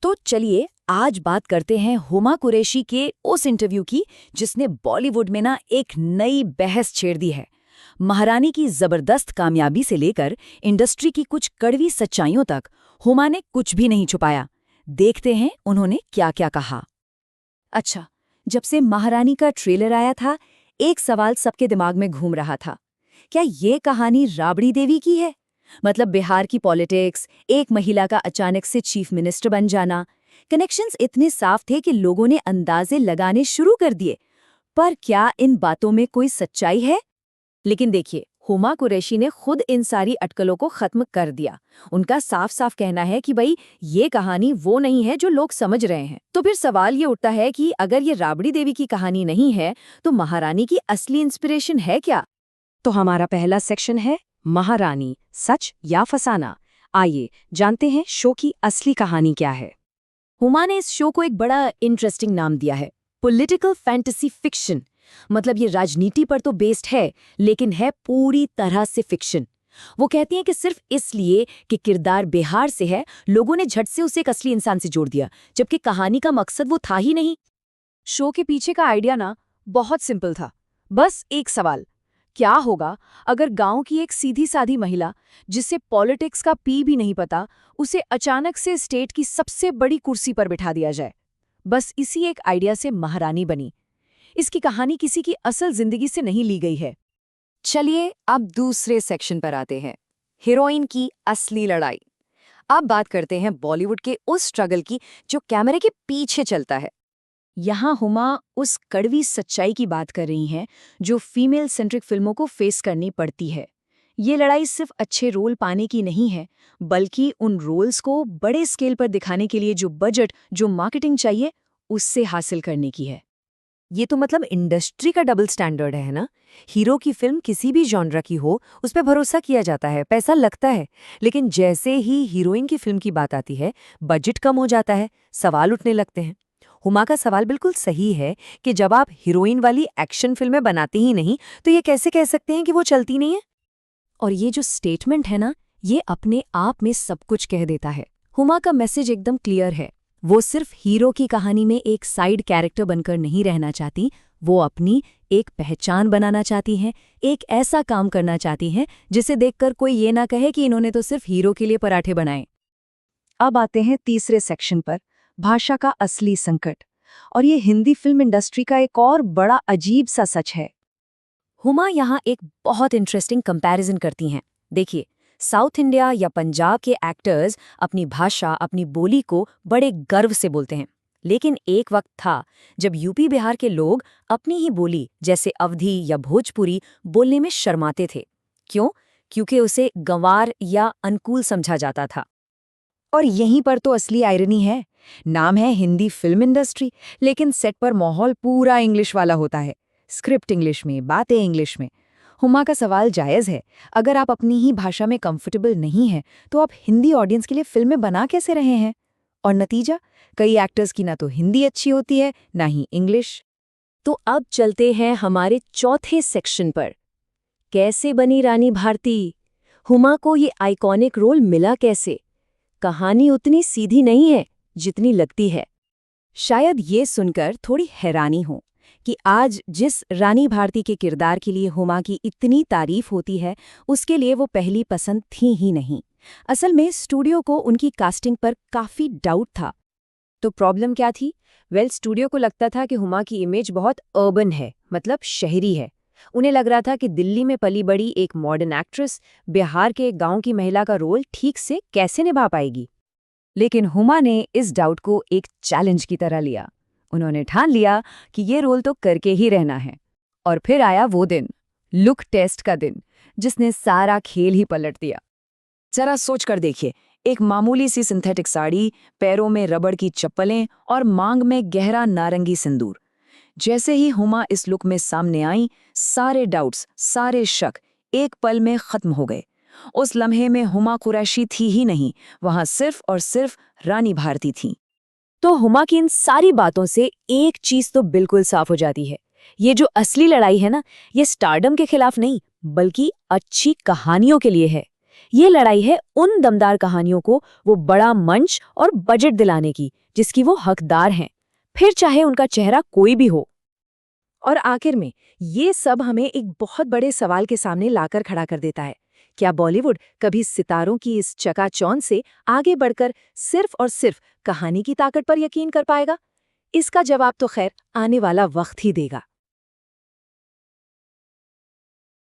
तो चलिए आज बात करते हैं हुमा कुरैशी के उस इंटरव्यू की जिसने बॉलीवुड में ना एक नई बहस छेड़ दी है। महारानी की जबरदस्त कामयाबी से लेकर इंडस्ट्री की कुछ कड़वी सच्चाइयों तक हुमा ने कुछ भी नहीं छुपाया। देखते हैं उन्होंने क्या क्या कहा। अच्छा, जब से महारानी का ट्रेलर आया था, एक सवाल सबके दिमाग में घूम रहा था। क्या ये कहानी राबड़ी देवी की है? मतलब बिहार की पॉलिटिक्स, एक महिला का अचानक से चीफ मिनिस्टर बन जाना। कनेक्शंस इतने साफ थे कि लोगों ने अंदाजे लगाने शुरू कर दिए। पर क्या इन बातों में कोई सच्चाई है? लेकिन देखिए, हुमा कुरैशी ने खुद इन सारी अटकलों को खत्म कर दिया। उनका साफ साफ कहना है कि भाई ये कहानी वो नहीं है जो लोग समझ रहे हैं। तो फिर सवाल ये उठता है कि अगर ये राबड़ी देवी की कहानी नहीं है तो महारानी की असली इंस्पिरेशन है क्या? तो हमारा पहला सेक्शन है महारानी, सच या फसाना। आइए जानते हैं शो की असली कहानी क्या है। हुमा ने इस शो को एक बड़ा इंटरेस्टिंग नाम दिया है, पॉलिटिकल फैंटेसी फिक्शन। मतलब ये राजनीति पर तो बेस्ड है, लेकिन है पूरी तरह से फिक्शन। वो कहती हैं कि सिर्फ इसलिए कि किरदार बिहार से है, लोगों ने झट से उसे एक असली इंसान से जोड़ दिया, जबकि कहानी का मकसद वो था ही नहीं। शो के पीछे का आइडिया ना बहुत सिंपल था। बस एक सवाल, क्या होगा अगर गांव की एक सीधी साधी महिला जिसे पॉलिटिक्स का पी भी नहीं पता, उसे अचानक से स्टेट की सबसे बड़ी कुर्सी पर बिठा दिया जाए। बस इसी एक आइडिया से महारानी बनी। इसकी कहानी किसी की असल जिंदगी से नहीं ली गई है। चलिए अब दूसरे सेक्शन पर आते हैं, हीरोइन की असली लड़ाई। अब बात करते हैं बॉलीवुड के उस स्ट्रगल की जो कैमरे के पीछे चलता है। यहाँ हुमा उस कड़वी सच्चाई की बात कर रही हैं जो फीमेल सेंट्रिक फिल्मों को फेस करनी पड़ती है। ये लड़ाई सिर्फ अच्छे रोल पाने की नहीं है, बल्कि उन रोल्स को बड़े स्केल पर दिखाने के लिए जो बजट, जो मार्केटिंग चाहिए, उससे हासिल करने की है। ये तो मतलब इंडस्ट्री का डबल स्टैंडर्ड है ना। हीरो की फिल्म किसी भी जॉनरा की हो, उस पर भरोसा किया जाता है, पैसा लगता है। लेकिन जैसे ही हीरोइन की फिल्म की बात आती है, बजट कम हो जाता है, सवाल उठने लगते हैं। हुमा का सवाल बिल्कुल सही है कि जब आप हीरोइन वाली एक्शन फिल्में बनाते ही नहीं, तो ये कैसे कह सकते हैं कि वो चलती नहीं है? और ये जो स्टेटमेंट है ना, ये अपने आप में सब कुछ कह देता है। हुमा का मैसेज एकदम क्लियर है। वो सिर्फ हीरो की कहानी में एक साइड कैरेक्टर बनकर नहीं रहना चाहती, वो अपनी एक पहचान बनाना चाहती हैं, एक ऐसा काम करना चाहती हैं जिसे देखकर कोई ये ना कहे कि इन्होंने तो सिर्फ हीरो के लिए पराठे बनाए। अब आते हैं तीसरे सेक्शन पर, भाषा का असली संकट। और ये हिंदी फिल्म इंडस्ट्री का एक और बड़ा अजीब सा सच है। हुमा यहाँ एक बहुत इंटरेस्टिंग कंपैरिजन करती हैं। देखिए, साउथ इंडिया या पंजाब के एक्टर्स अपनी भाषा, अपनी बोली को बड़े गर्व से बोलते हैं। लेकिन एक वक्त था जब यूपी बिहार के लोग अपनी ही बोली जैसे अवधी या भोजपुरी बोलने में शर्माते थे। क्यों? क्योंकि उसे गंवार या अनकूल समझा जाता था। और यहीं पर तो असली आयरनी है। नाम है हिंदी फिल्म इंडस्ट्री, लेकिन सेट पर माहौल पूरा इंग्लिश वाला होता है। स्क्रिप्ट इंग्लिश में, बातें इंग्लिश में। हुमा का सवाल जायज़ है, अगर आप अपनी ही भाषा में कंफर्टेबल नहीं हैं, तो आप हिंदी ऑडियंस के लिए फिल्में बना कैसे रहे हैं? और नतीजा, कई एक्टर्स की ना तो हिंदी अच्छी होती है, ना ही इंग्लिश। तो अब चलते हैं हमारे चौथे सेक्शन पर। कैसे बनी रानी भारती? हुमा को ये आइकॉनिक रोल मिला कैसे? कहानी उतनी सीधी नहीं है जितनी लगती है। शायद ये सुनकर थोड़ी हैरानी हो कि आज जिस रानी भारती के किरदार के लिए हुमा की इतनी तारीफ होती है, उसके लिए वो पहली पसंद थी ही नहीं। असल में स्टूडियो को उनकी कास्टिंग पर काफ़ी डाउट था। तो प्रॉब्लम क्या थी? स्टूडियो को लगता था कि हुमा की इमेज बहुत अर्बन है, मतलब शहरी है। उन्हें लग रहा था कि दिल्ली में पली बड़ी एक मॉडर्न एक्ट्रेस बिहार के एक गांव की महिला का रोल ठीक से कैसे निभा पाएगी। लेकिन हुमा ने इस डाउट को एक चैलेंज की तरह लिया। उन्होंने ठान लिया कि ये रोल तो करके ही रहना है। और फिर आया वो दिन, लुक टेस्ट का दिन, जिसने सारा खेल ही पलट दिया। जरा सोच कर देखिए, एक मामूली सी सिंथेटिक साड़ी, पैरों में रबड़ की चप्पलें और मांग में गहरा नारंगी सिंदूर। जैसे ही हुमा इस लुक में सामने आई, सारे डाउट्स, सारे शक एक पल में खत्म हो गए। उस लम्हे में हुमा कुरैशी थी ही नहीं, वहां सिर्फ और सिर्फ रानी भारती थी। तो हुमा की इन सारी बातों से एक चीज तो बिल्कुल साफ हो जाती है, ये जो असली लड़ाई है ना, ये स्टारडम के खिलाफ नहीं, बल्कि अच्छी कहानियों के लिए है। ये लड़ाई है उन दमदार कहानियों को वो बड़ा मंच और बजट दिलाने की, जिसकी वो हकदार हैं, फिर चाहे उनका चेहरा कोई भी हो। और आखिर में ये सब हमें एक बहुत बड़े सवाल के सामने लाकर खड़ा कर देता है। क्या बॉलीवुड कभी सितारों की इस चकाचौंध से आगे बढ़कर सिर्फ और सिर्फ कहानी की ताकत पर यकीन कर पाएगा? इसका जवाब तो खैर आने वाला वक्त ही देगा।